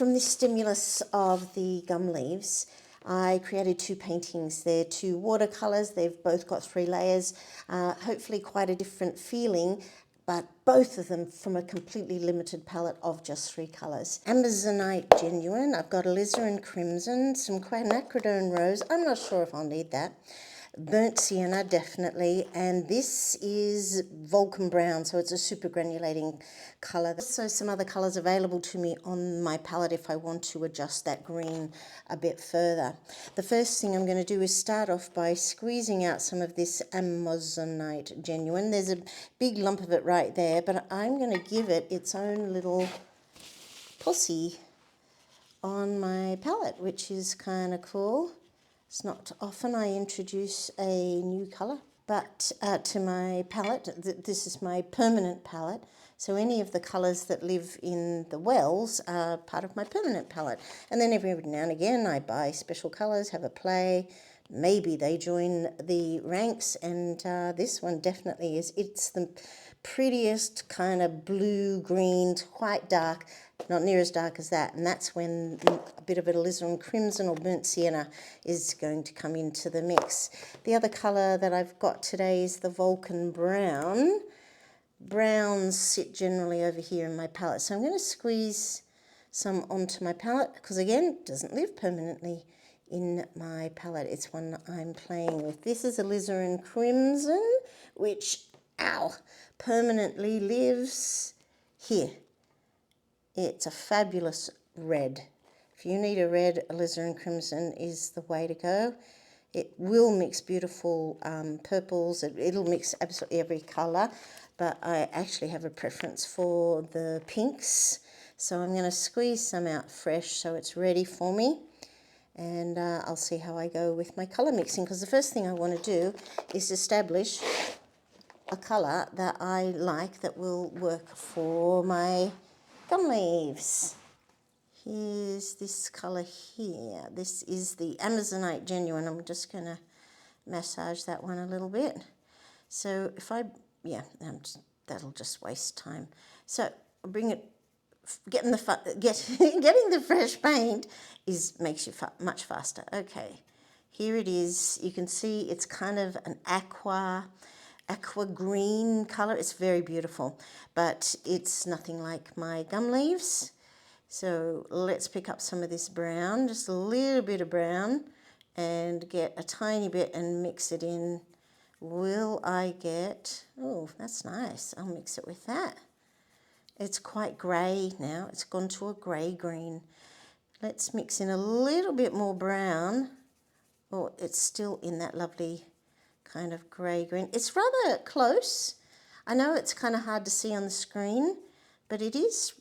From this stimulus of the gum leaves, I created two paintings. They're two watercolours. They've both got 3 layers, hopefully quite a different feeling, but both of them from a completely limited palette of just 3 colours. Amazonite Genuine, I've got alizarin crimson, some quinacridone rose, I'm not sure if I'll need that. Burnt sienna, definitely, and this is Vulcan brown, so it's a super granulating colour. So some other colours available to me on my palette if I want to adjust that green a bit further. The first thing I'm going to do is start off by squeezing out some of this Amazonite Genuine. There's a big lump of it right there, but I'm going to give it its own little pussy on my palette, which is kind of cool. It's not often I introduce a new colour but to my palette. This is my permanent palette, so any of the colours that live in the wells are part of my permanent palette. And then every now and again I buy special colours, have a play, maybe they join the ranks, and this one definitely is. It's the prettiest kind of blue-green, quite dark, not near as dark as that, and that's when a bit of a alizarin crimson or burnt sienna is going to come into the mix. The other colour that I've got today is the Vulcan brown. Browns sit generally over here in my palette, so I'm going to squeeze some onto my palette because, again, it doesn't live permanently in my palette. It's one I'm playing with. This is alizarin crimson, which, ow, permanently lives here. It's a fabulous red. If you need a red, alizarin crimson is the way to go. It will mix beautiful purples. It'll mix absolutely every colour, but I actually have a preference for the pinks. So I'm going to squeeze some out fresh so it's ready for me. And I'll see how I go with my colour mixing, because the first thing I want to do is establish a colour that I like that will work for my gum leaves. Here's this colour here. This is the Amazonite Genuine. I'm just going to massage that one a little bit. So if I, that'll just waste time. So I'll bring it. Getting the fresh paint makes you much faster. Okay, here it is. You can see it's kind of an aqua green color. It's very beautiful, but it's nothing like my gum leaves. So let's pick up some of this brown, just a little bit of brown, and get a tiny bit and mix it in. Will I get, oh, that's nice. I'll mix it with that. It's quite grey now. It's gone to a grey-green. Let's mix in a little bit more brown. Oh, it's still in that lovely kind of grey-green. It's rather close. I know it's kind of hard to see on the screen, but it is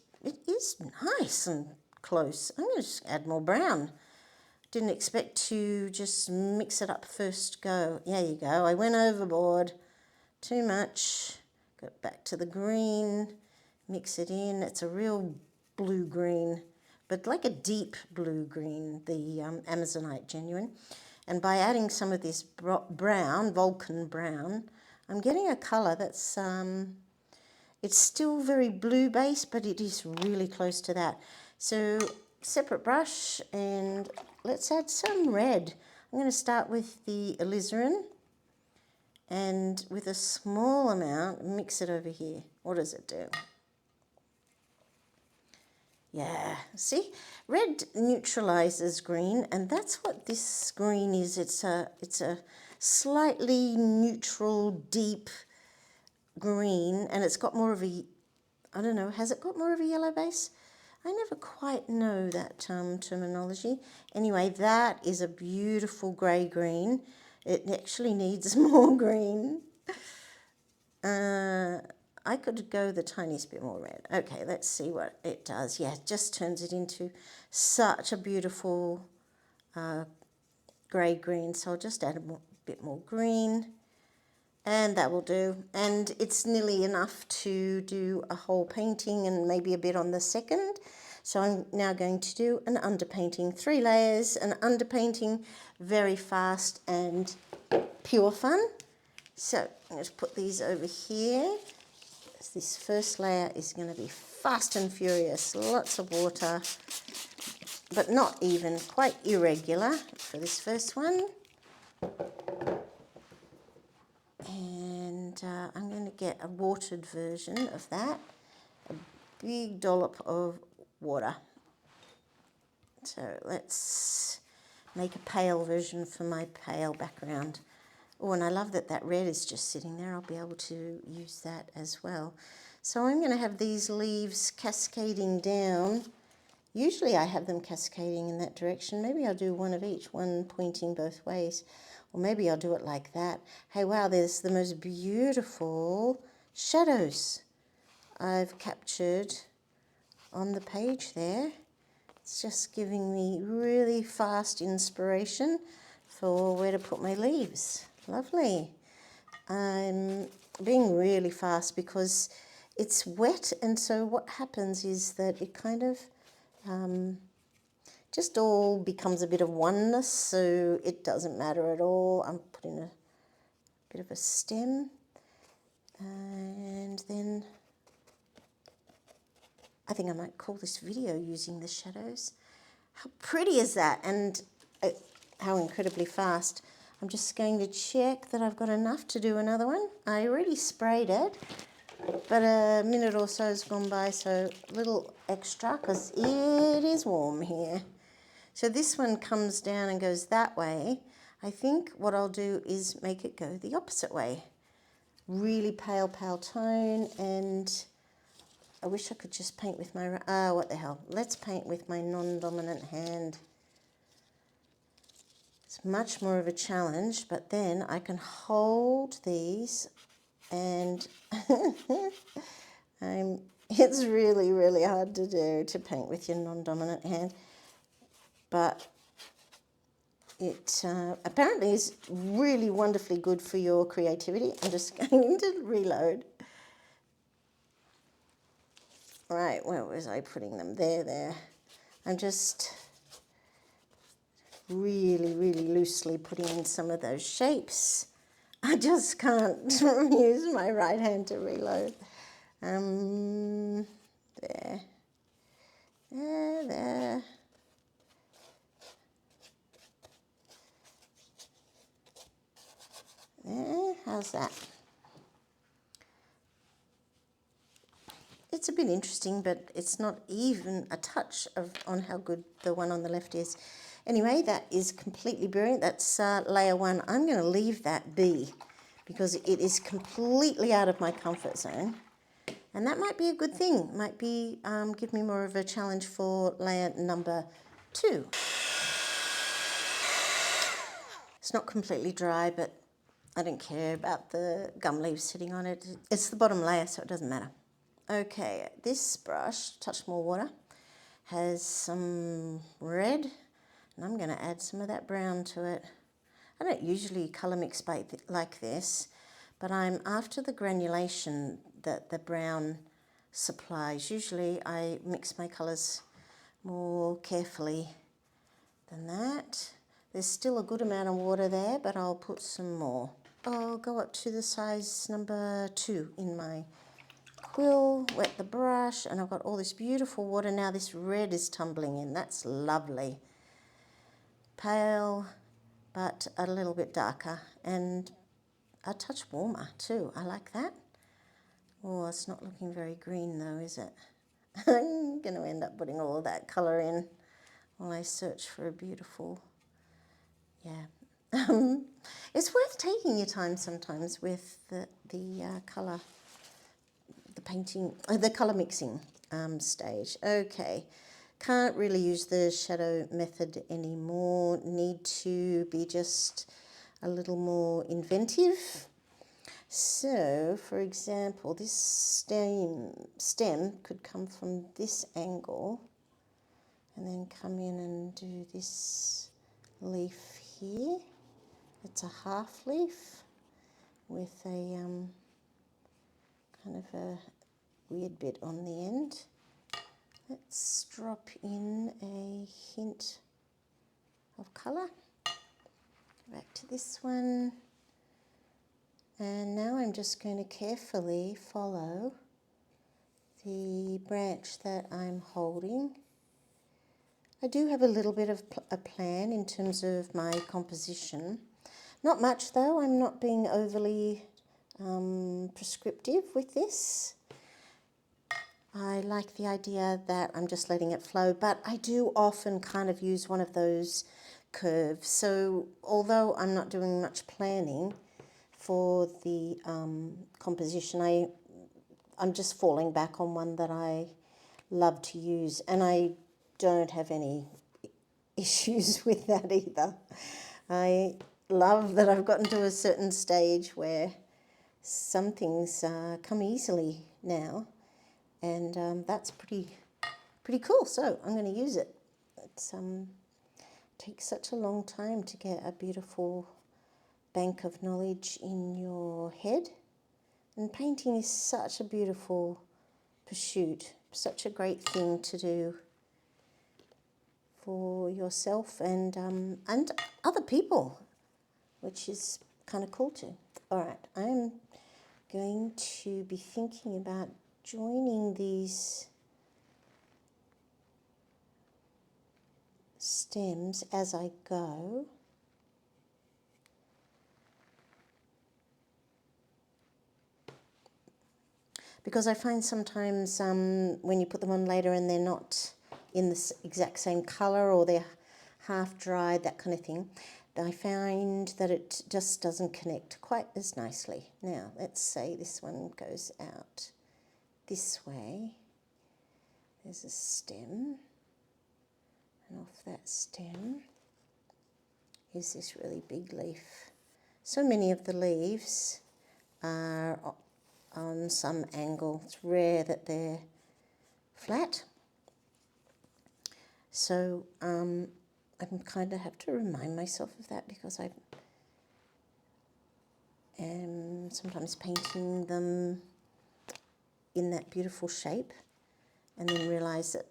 nice and close. I'm going to just add more brown. Didn't expect to just mix it up first go. There you go. I went overboard. Too much. Got back to the green. Mix it in. It's a real blue-green, but like a deep blue-green, the Amazonite Genuine. And by adding some of this brown, Vulcan brown, I'm getting a colour that's, it's still very blue-based, but it is really close to that. So separate brush, and let's add some red. I'm going to start with the alizarin, and with a small amount, mix it over here. What does it do? Yeah, see, red neutralizes green, and that's what this green is. It's a slightly neutral, deep green, and it's got more of a, I don't know, has it got more of a yellow base? I never quite know that terminology. Anyway, that is a beautiful grey-green. It actually needs more green. I could go the tiniest bit more red. Okay, let's see what it does. Yeah, it just turns it into such a beautiful grey-green. So I'll just add a bit more green, and that will do. And it's nearly enough to do a whole painting and maybe a bit on the second. So I'm now going to do an underpainting, 3 layers, an underpainting, very fast and pure fun. So I'm going to put these over here. This first layer is going to be fast and furious, lots of water, but not even, quite irregular for this first one. And I'm going to get a watered version of that, a big dollop of water. So let's make a pale version for my pale background. Oh, and I love that that red is just sitting there. I'll be able to use that as well. So I'm going to have these leaves cascading down. Usually I have them cascading in that direction. Maybe I'll do one of each, one pointing both ways. Or maybe I'll do it like that. Hey, wow, there's the most beautiful shadows I've captured on the page there. It's just giving me really fast inspiration for where to put my leaves. Lovely. I'm being really fast because it's wet, and so what happens is that it kind of just all becomes a bit of oneness, so it doesn't matter at all. I'm putting a bit of a stem, and then I think I might call this video using the shadows. How pretty is that? And how incredibly fast. I'm just going to check that I've got enough to do another one. I already sprayed it, but a minute or so has gone by, so a little extra because it is warm here. So this one comes down and goes that way. I think what I'll do is make it go the opposite way. Really pale, pale tone, and I wish I could just paint with my, what the hell. Let's paint with my non-dominant hand. It's much more of a challenge, but then I can hold these and it's really, really hard to do, to paint with your non-dominant hand. But it apparently is really wonderfully good for your creativity. I'm just going to reload. Right, where was I putting them? There. I'm just really, really loosely putting in some of those shapes. I just can't use my right hand to reload. There. There. There, how's that? It's a bit interesting, but it's not even a touch on how good the one on the left is. Anyway, that is completely brilliant. That's layer one. I'm going to leave that be because it is completely out of my comfort zone. And that might be a good thing. It might be give me more of a challenge for layer number 2. It's not completely dry, but I don't care about the gum leaves sitting on it. It's the bottom layer, so it doesn't matter. Okay, this brush, touch more water, has some red, and I'm going to add some of that brown to it. I don't usually colour mix like this, but I'm after the granulation that the brown supplies. Usually I mix my colours more carefully than that. There's still a good amount of water there, but I'll put some more. I'll go up to the size number 2 in my quill, wet the brush, and I've got all this beautiful water. Now this red is tumbling in. That's lovely. Pale, but a little bit darker and a touch warmer too. I like that. Oh, it's not looking very green though, is it? I'm going to end up putting all that colour in while I search for a beautiful, it's worth taking your time sometimes with the colour. The painting, the colour mixing stage. Okay, can't really use the shadow method anymore. Need to be just a little more inventive. So, for example, this stem could come from this angle and then come in and do this leaf here. It's a half leaf with a kind of a weird bit on the end. Let's drop in a hint of colour. Go back to this one. And now I'm just going to carefully follow the branch that I'm holding I do have a little bit of a plan in terms of my composition. Not much though, I'm not being overly prescriptive with this. I like the idea that I'm just letting it flow, but I do often kind of use one of those curves. So although I'm not doing much planning for the composition, I'm just falling back on one that I love to use, and I don't have any issues with that either. I love that I've gotten to a certain stage where some things come easily now, and that's pretty cool. So I'm going to use it. It's takes such a long time to get a beautiful bank of knowledge in your head, and painting is such a beautiful pursuit, such a great thing to do for yourself and other people, which is kind of cool too. All right, I'm going to be thinking about joining these stems as I go. Because I find sometimes when you put them on later and they're not in the exact same colour, or they're half dried, that kind of thing, I find that it just doesn't connect quite as nicely. Now, let's say this one goes out this way. There's a stem, and off that stem is this really big leaf. So many of the leaves are on some angle. It's rare that they're flat. So I kind of have to remind myself of that, because I am sometimes painting them in that beautiful shape and then realise that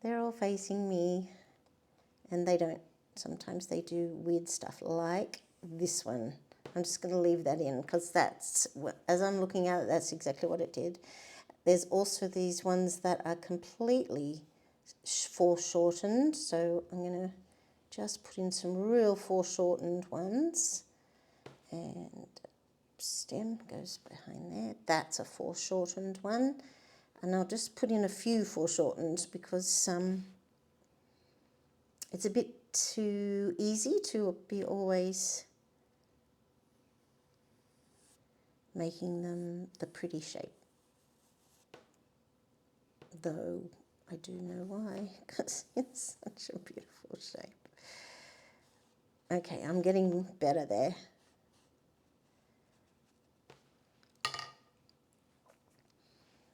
they're all facing me, and they don't. Sometimes they do weird stuff like this one. I'm just going to leave that in, because that's, as I'm looking at it, that's exactly what it did. There's also these ones that are completely foreshortened, so I'm going to just put in some real foreshortened ones, and stem goes behind there. That's a foreshortened one, and I'll just put in a few foreshortened because it's a bit too easy to be always making them the pretty shape, though I do know why, because it's such a beautiful shape. Okay, I'm getting better there.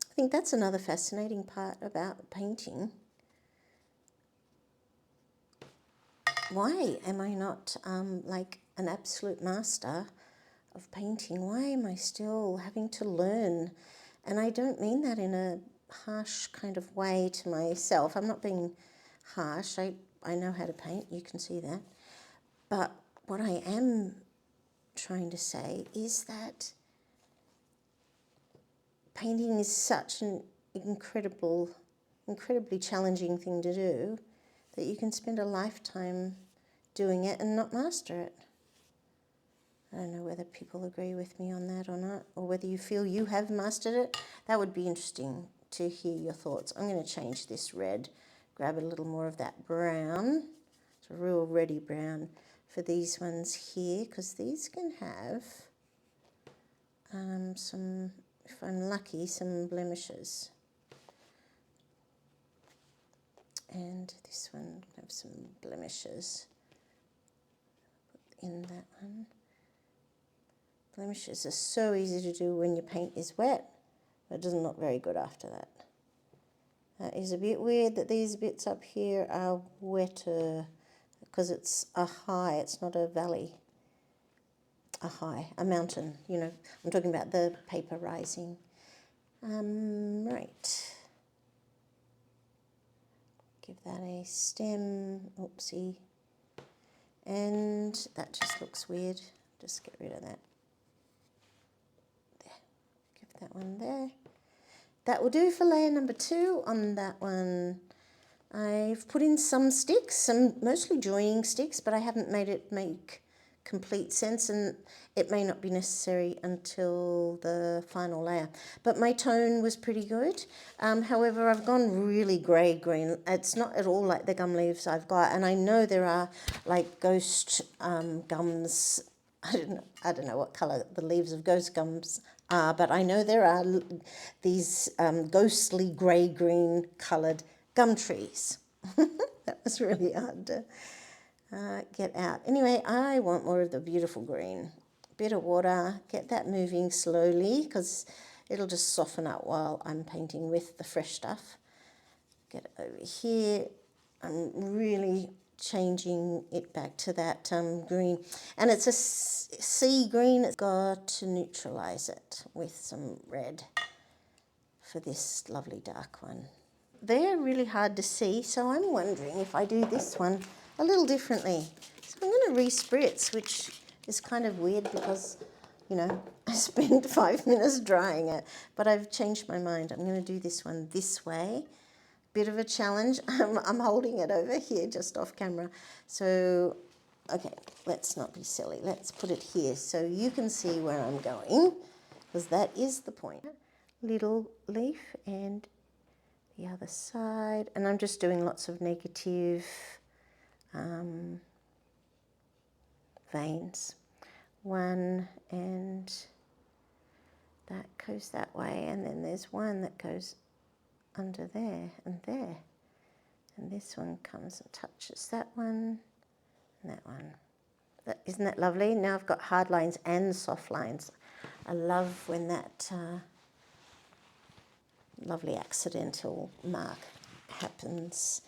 I think that's another fascinating part about painting. Why am I not like an absolute master of painting? Why am I still having to learn? And I don't mean that in a harsh kind of way to myself. I'm not being harsh. I know how to paint, you can see that. But what I am trying to say is that painting is such an incredibly challenging thing to do, that you can spend a lifetime doing it and not master it. I don't know whether people agree with me on that or not, or whether you feel you have mastered it. That would be interesting to hear your thoughts. I'm going to change this red, grab a little more of that brown. It's a real reddy brown for these ones here, because these can have some, if I'm lucky, some blemishes. And this one can have some blemishes in that one. Blemishes are so easy to do when your paint is wet, but it doesn't look very good after that. That is a bit weird that these bits up here are wetter, because it's a high, it's not a valley. A mountain, you know. I'm talking about the paper rising. Right. Give that a stem, oopsie. And that just looks weird. Just get rid of that. There. Give that one there. that will do for layer number 2 on that one. I've put in some sticks, some mostly joining sticks, but I haven't made it make complete sense, and it may not be necessary until the final layer. But my tone was pretty good. However, I've gone really grey-green. It's not at all like the gum leaves I've got, and I know there are like ghost gums. I don't know what colour the leaves of ghost gums are, but I know there are these ghostly grey-green coloured gum trees. That was really hard to get out. Anyway, I want more of the beautiful green. Bit of water, get that moving slowly because it'll just soften up while I'm painting with the fresh stuff. Get it over here. I'm really changing it back to that green. And it's a sea green. It's got to neutralise it with some red for this lovely dark one. They're really hard to see, so I'm wondering if I do this one a little differently. So I'm going to re-spritz, which is kind of weird because, you know, I spent 5 minutes drying it, but I've changed my mind. I'm going to do this one this way. Bit of a challenge. I'm holding it over here just off camera. So, okay, let's not be silly. Let's put it here so you can see where I'm going, because that is the point. Little leaf and the other side, and I'm just doing lots of negative veins. One, and that goes that way, and then there's one that goes under there and there, and this one comes and touches that one and that one. Isn't that lovely? Now I've got hard lines and soft lines. I love when that lovely accidental mark happens.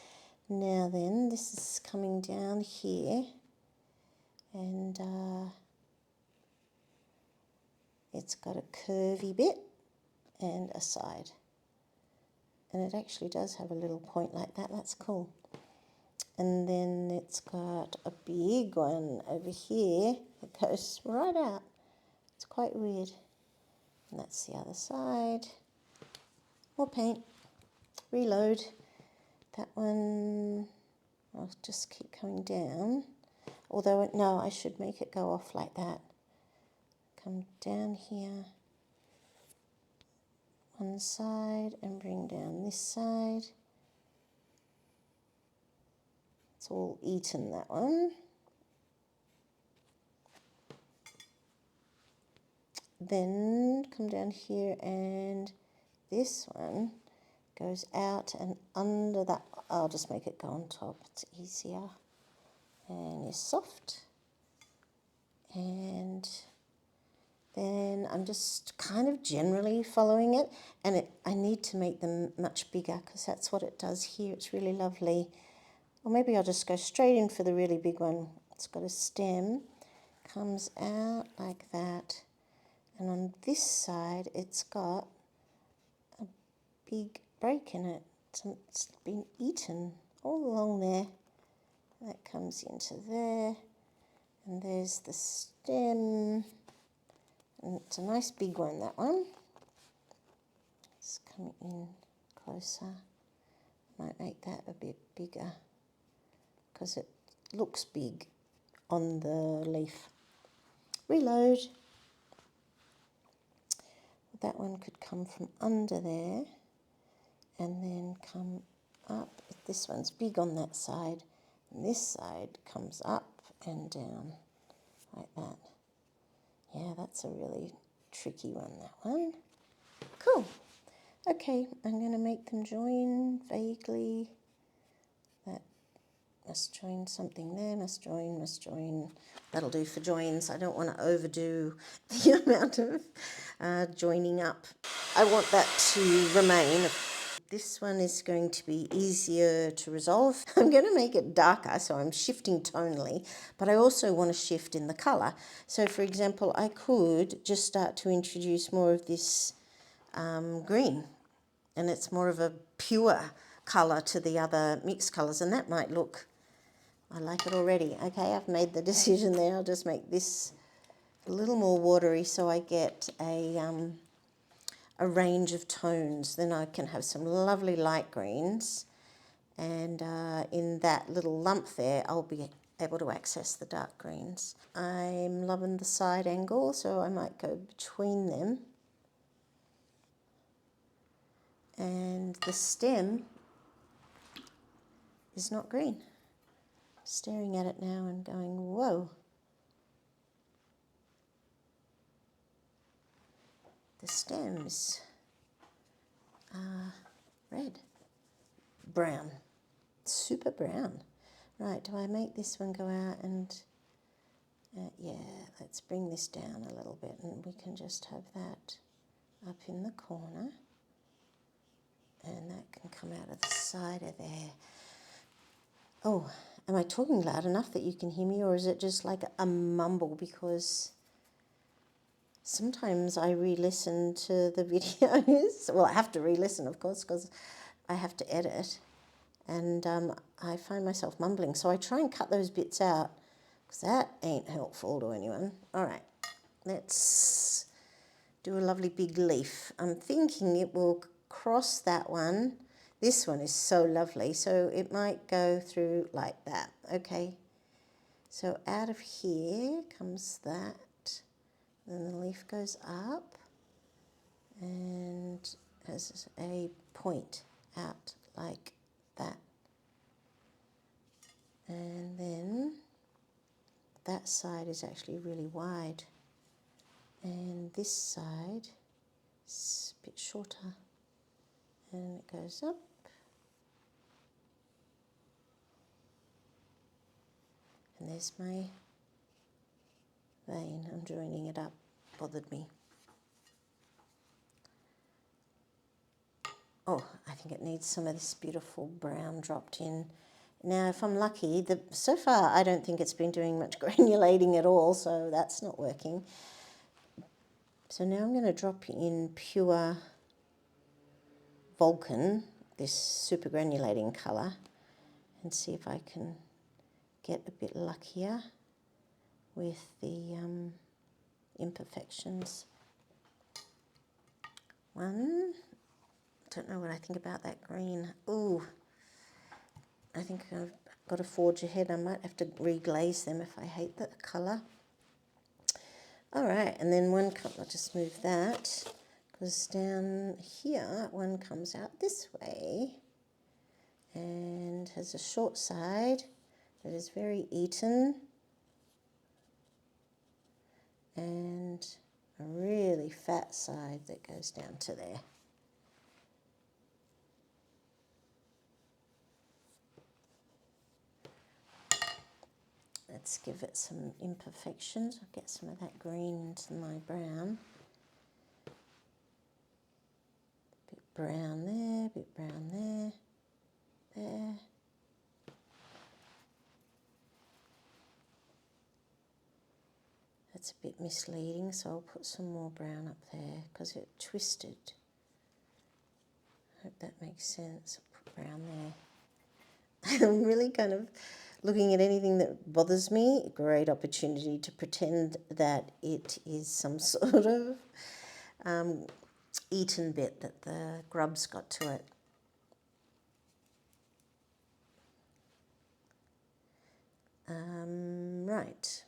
Now then, this is coming down here, and it's got a curvy bit and a side, and it actually does have a little point like that. That's cool. And then it's got a big one over here that goes right out. It's quite weird. And that's the other side. More paint. Reload. That one, I'll just keep coming down. Although, no, I should make it go off like that. Come down here, one side, and bring down this side. It's all eaten, that one. Then come down here, and this one goes out and under that. I'll just make it go on top, it's easier. And it's soft. And then I'm just kind of generally following it, and I need to make them much bigger because that's what it does here. It's really lovely. Or maybe I'll just go straight in for the really big one. It's got a stem, comes out like that, and on this side it's got a big break in it. It's been eaten all along there. That comes into there, and there's the stem, and it's a nice big one, that one. It's coming in closer. Might make that a bit bigger because it looks big on the leaf. Reload. That one could come from under there and then come up. This one's big on that side, and this side comes up and down like that. Yeah, that's a really tricky one, that one. Cool. Okay, I'm going to make them join vaguely. That must join something there, must join. That'll do for joins. I don't want to overdo the amount of joining up. I want that to remain. This one is going to be easier to resolve. I'm going to make it darker, so I'm shifting tonally, but I also want to shift in the colour. So for example, I could just start to introduce more of this green, and it's more of a pure colour to the other mixed colours, and that might look, I like it already. Okay, I've made the decision there. I'll just make this a little more watery so I get a a range of tones. Then I can have some lovely light greens, and in that little lump there I'll be able to access the dark greens. I'm loving the side angle, so I might go between them. And the stem is not green. Staring at it now and going, whoa. The stems are red, brown, super brown. Right, do I make this one go out and, yeah, let's bring this down a little bit and we can just have that up in the corner. And that can come out of the side of there. Oh, am I talking loud enough that you can hear me, or is it just like a mumble? Because sometimes I re-listen to the videos. Well, I have to re-listen, of course, because I have to edit. And I find myself mumbling. So I try and cut those bits out, because that ain't helpful to anyone. All right, let's do a lovely big leaf. I'm thinking it will cross that one. This one is so lovely, so it might go through like that. Okay, so out of here comes that. Then the leaf goes up and has a point out like that. And then that side is actually really wide. And this side is a bit shorter. And it goes up. And there's my vein. I'm joining it up. Bothered me. Oh, I think it needs some of this beautiful brown dropped in. Now, if I'm lucky, so far I don't think it's been doing much granulating at all, so that's not working. So now I'm going to drop in pure Vulcan, this super granulating colour, and see if I can get a bit luckier with the imperfections. One, don't know what I think about that green. Ooh, I think I've got to forge ahead. I might have to reglaze them if I hate the colour. All right, and then one, I'll just move that, because down here one comes out this way and has a short side that is very eaten and a really fat side that goes down to there. Let's give it some imperfections. I'll get some of that green into my brown. Bit brown there, bit brown there, there. That's a bit misleading, so I'll put some more brown up there because it twisted. Hope that makes sense. I'll put brown there. I'm really kind of looking at anything that bothers me, a great opportunity to pretend that it is some sort of eaten bit that the grubs got to it. Right.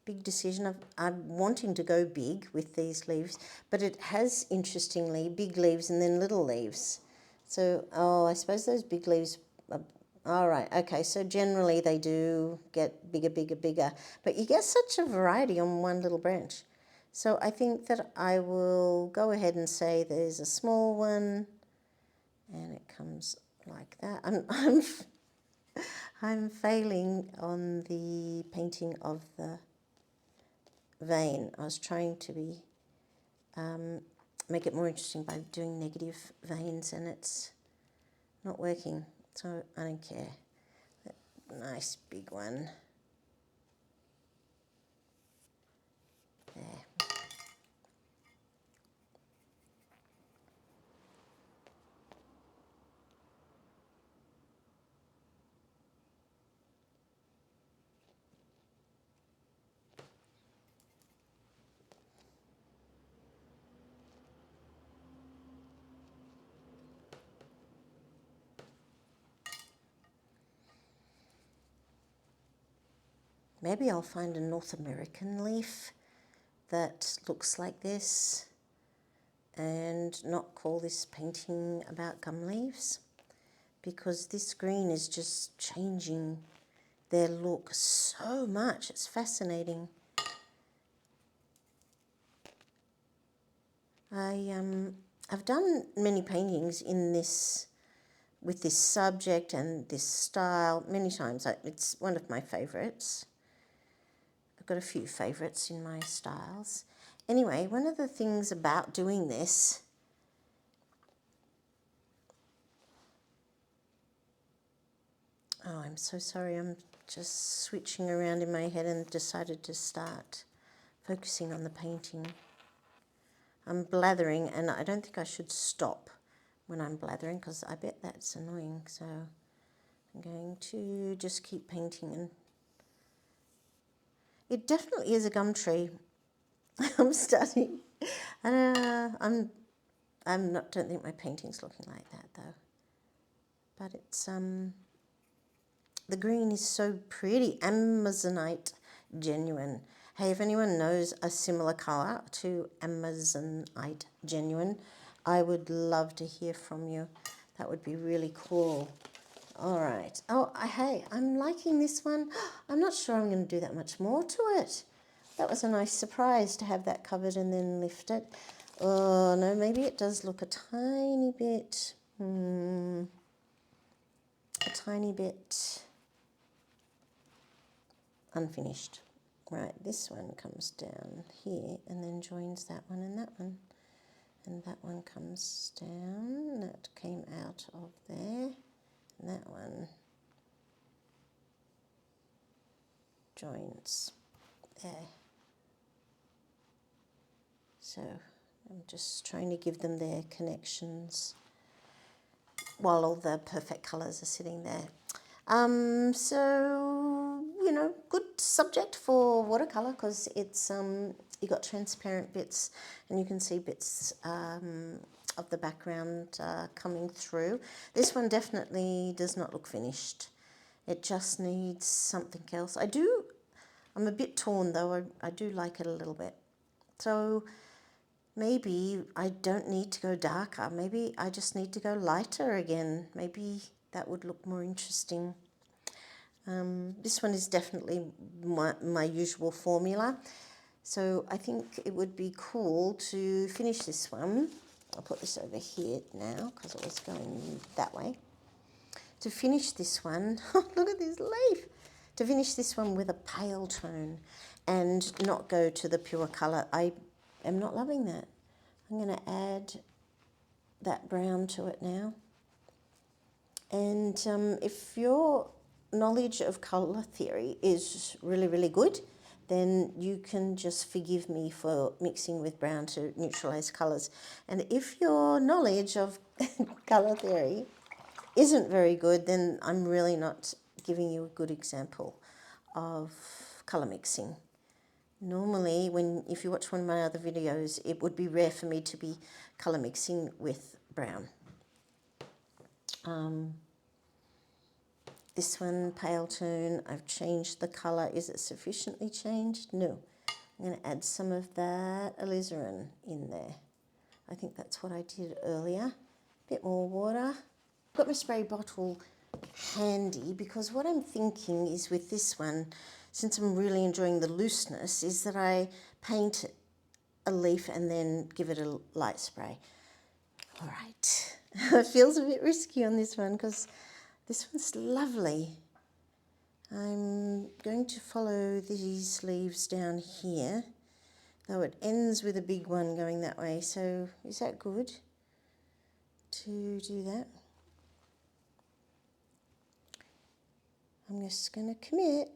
Big decision. I'm wanting to go big with these leaves, but it has, interestingly, big leaves and then little leaves. So, oh, I suppose those big leaves are, all right, okay, so generally they do get bigger, bigger, bigger, but you get such a variety on one little branch. So I think that I will go ahead and say there's a small one, and it comes like that. I'm failing on the painting of the vein. I was trying to be make it more interesting by doing negative veins, and it's not working, so I don't care. That nice big one there. Maybe I'll find a North American leaf that looks like this and not call this painting about gum leaves, because this green is just changing their look so much. It's fascinating. I've done many paintings in this, with this subject and this style many times. It's one of my favourites. I've got a few favourites in my styles. Anyway, one of the things about doing this I'm so sorry, I'm just switching around in my head and decided to start focusing on the painting. I'm blathering, and I don't think I should stop when I'm blathering because I bet that's annoying. So I'm going to just keep painting, and it definitely is a gum tree. I'm starting. I'm not. Don't think my painting's looking like that though. But it's the green is so pretty. Amazonite genuine. Hey, if anyone knows a similar colour to Amazonite genuine, I would love to hear from you. That would be really cool. All right. Oh, hey, I'm liking this one. I'm not sure I'm going to do that much more to it. That was a nice surprise to have that covered and then lift it. Oh, no, maybe it does look a tiny bit, unfinished. Right, this one comes down here and then joins that one and that one. And that one comes down, that came out of there, and that one joins there. So I'm just trying to give them their connections while all the perfect colours are sitting there. So, you know, good subject for watercolour because it's, you got transparent bits and you can see bits of the background coming through. This one definitely does not look finished. It just needs something else. I'm a bit torn though. I do like it a little bit. So maybe I don't need to go darker. Maybe I just need to go lighter again. Maybe that would look more interesting. This one is definitely my usual formula. So I think it would be cool to finish this one. I'll put this over here now because it was going that way. To finish this one, look at this leaf. To finish this one with a pale tone and not go to the pure colour. I am not loving that. I'm going to add that brown to it now. And if your knowledge of colour theory is really, really good, then you can just forgive me for mixing with brown to neutralise colours. And if your knowledge of colour theory isn't very good, then I'm really not giving you a good example of colour mixing. Normally, if you watch one of my other videos, it would be rare for me to be colour mixing with brown. This one, pale tone, I've changed the colour. Is it sufficiently changed? No. I'm going to add some of that alizarin in there. I think that's what I did earlier. A bit more water. I've got my spray bottle handy because what I'm thinking is with this one, since I'm really enjoying the looseness, is that I paint a leaf and then give it a light spray. All right. It feels a bit risky on this one because this one's lovely. I'm going to follow these leaves down here, though it ends with a big one going that way. So is that good to do that? I'm just going to commit.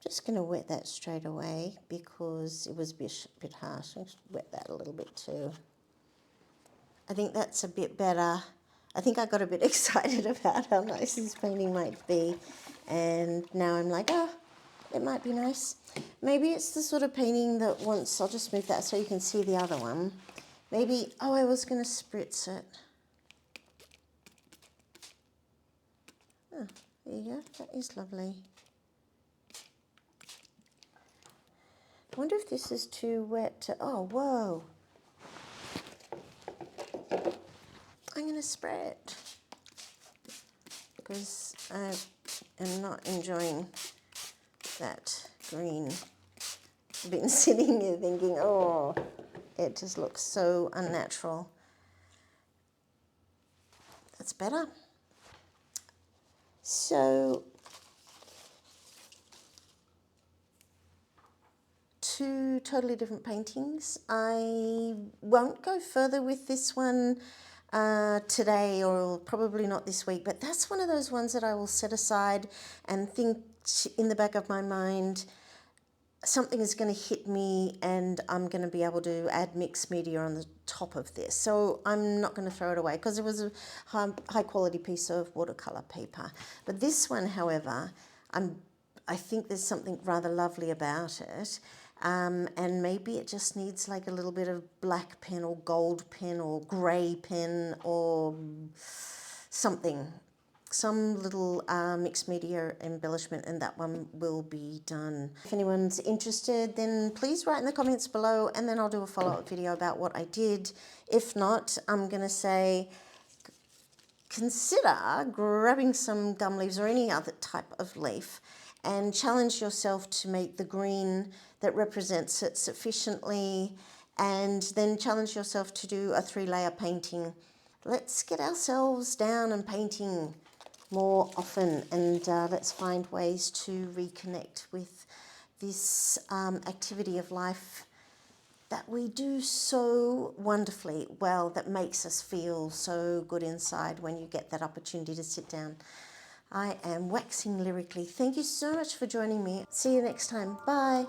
Just going to wet that straight away because it was a bit harsh. I'll just wet that a little bit too. I think that's a bit better. I think I got a bit excited about how nice this painting might be, and now I'm like, oh, it might be nice. Maybe it's the sort of painting that once, I'll just move that so you can see the other one. Maybe, oh, I was going to spritz it. Oh, there you go, that is lovely. I wonder if this is too wet to, oh, whoa. I'm going to spray it because I am not enjoying that green. I've been sitting here thinking, oh, it just looks so unnatural. That's better. So, two totally different paintings. I won't go further with this one today, or probably not this week, but that's one of those ones that I will set aside and think in the back of my mind, something is going to hit me and I'm going to be able to add mixed media on the top of this. So I'm not going to throw it away because it was a high quality piece of watercolor paper. But this one, however, I think there's something rather lovely about it. And maybe it just needs like a little bit of black pen or gold pen or grey pen or something. Some little mixed media embellishment, and that one will be done. If anyone's interested, then please write in the comments below, and then I'll do a follow-up video about what I did. If not, I'm going to say consider grabbing some gum leaves or any other type of leaf and challenge yourself to make the green that represents it sufficiently, and then challenge yourself to do a 3-layer painting. Let's get ourselves down and painting more often, and let's find ways to reconnect with this activity of life that we do so wonderfully well, that makes us feel so good inside when you get that opportunity to sit down. I am waxing lyrically. Thank you so much for joining me. See you next time. Bye.